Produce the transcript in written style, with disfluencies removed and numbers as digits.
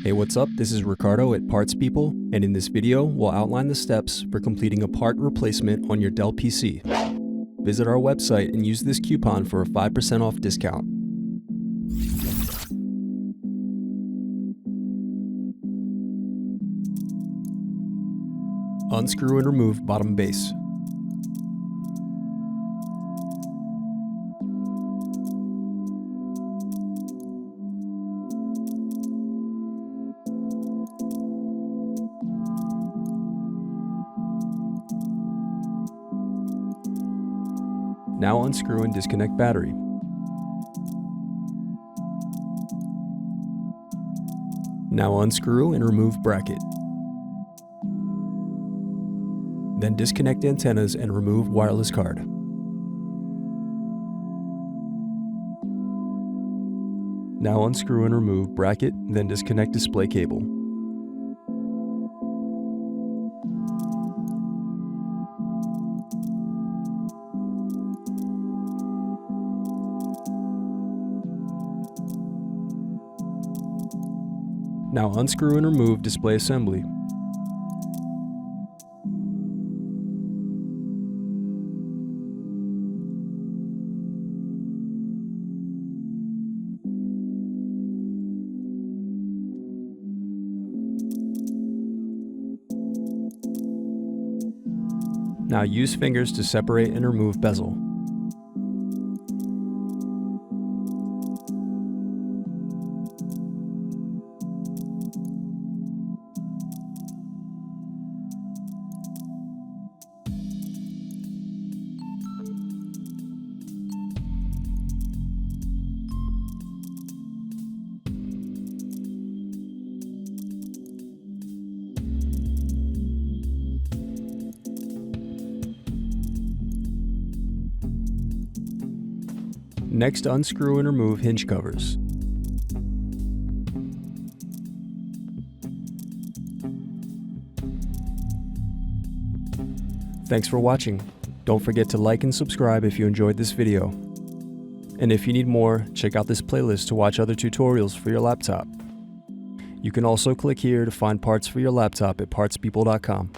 Hey, what's up? This is Ricardo at Parts People, and in this video, we'll outline the steps for completing a part replacement on your Dell PC. Visit our website and use this coupon for a 5% off discount. Unscrew and remove bottom base. Now unscrew and disconnect battery. Now unscrew and remove bracket. Then disconnect antennas and remove wireless card. Now unscrew and remove bracket, then disconnect display cable. Now unscrew and remove display assembly. Now use fingers to separate and remove bezel. Next, unscrew and remove hinge covers. Thanks for watching. Don't forget to like and subscribe if you enjoyed this video. And if you need more, check out this playlist to watch other tutorials for your laptop. You can also click here to find parts for your laptop at partspeople.com.